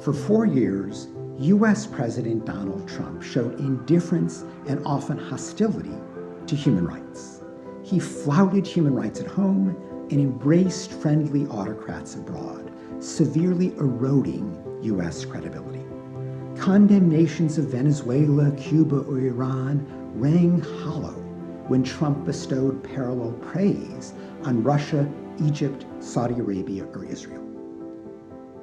For 4 years, U.S. President Donald Trump showed indifference and often hostility to human rights. He flouted human rights at home and embraced friendly autocrats abroad, severely eroding U.S. credibility. Condemnations of Venezuela, Cuba, or Iran rang hollow when Trump bestowed parallel praise on Russia, Egypt, Saudi Arabia, or Israel.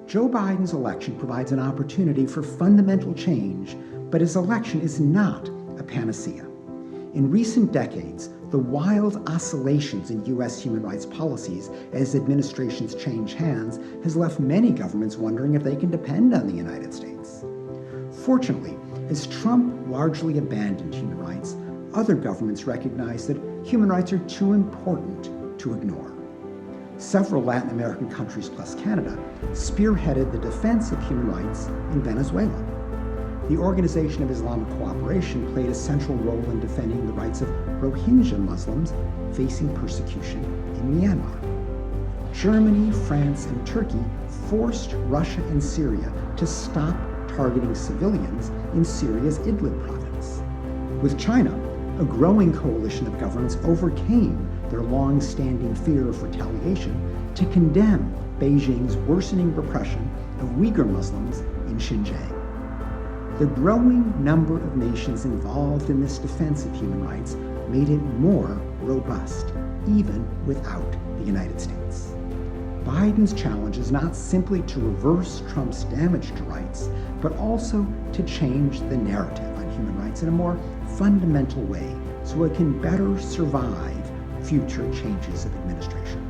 Joe Biden's election provides an opportunity for fundamental change, but his election is not a panacea. In recent decades, the wild oscillations in U.S. human rights policies as administrations change hands has left many governments wondering if they can depend on the United States. Fortunately, as Trump largely abandoned human rights, other governments recognize that human rights are too important to ignore. Several Latin American countries plus Canada spearheaded the defense of human rights in Venezuela. The Organization of Islamic Cooperation played a central role in defending the rights of Rohingya Muslims facing persecution in Myanmar. Germany, France, and Turkey forced Russia and Syria to stop targeting civilians in Syria's Idlib province. With China, a growing coalition of governments overcame their long-standing fear of retaliation to condemn Beijing's worsening repression of Uyghur Muslims in Xinjiang. The growing number of nations involved in this defense of human rights made it more robust, even without the United States. Biden's challenge is not simply to reverse Trump's damage to rights, but also to change the narrative on human rights in a more fundamental way so it can better survive future changes of administration.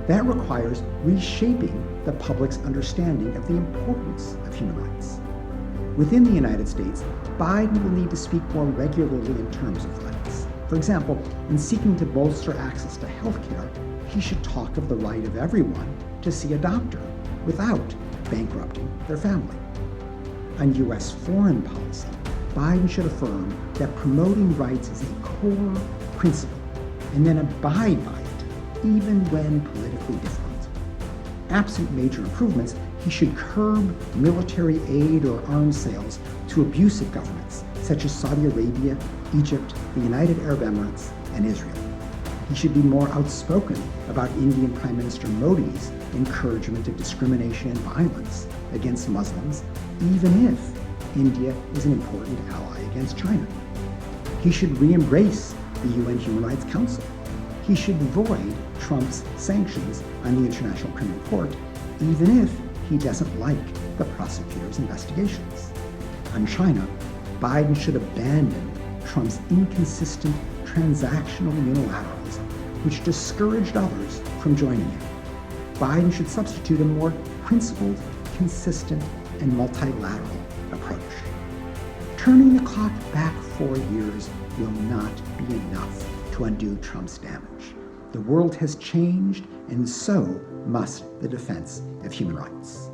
That requires reshaping the public's understanding of the importance of human rights. Within the United States, Biden will need to speak more regularly in terms of rights. For example, in seeking to bolster access to health care, he should talk of the right of everyone to see a doctor without bankrupting their family. On U.S. foreign policy, Biden should affirm that promoting rights is a core principle and then abide by it, even when politically difficult. Absent major improvements, he should curb military aid or arms sales to abusive governments such as Saudi Arabia, Egypt, the United Arab Emirates, and Israel. He should be more outspoken about Indian Prime Minister Modi's encouragement of discrimination and violence against Muslims, even if India is an important ally against China. He should re-embrace the UN Human Rights Council. He should void Trump's sanctions on the International Criminal Court, even if he doesn't like the prosecutor's investigations. On China, Biden should abandon Trump's inconsistent transactional unilateralism, which discouraged others from joining him. Biden should substitute a more principled, consistent, and multilateral approach. Turning the clock back 4 years will not be enough to undo Trump's damage. The world has changed, and so must the defense of human rights.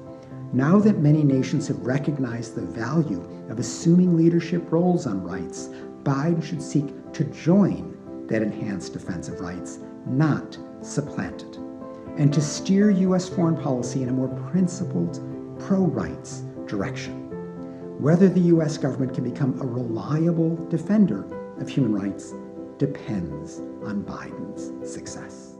Now that many nations have recognized the value of assuming leadership roles on rights, Biden should seek to join that enhanced defense of rights, not supplant it, and to steer U.S. foreign policy in a more principled, pro-rights direction. Whether the U.S. government can become a reliable defender of human rights depends on Biden's success.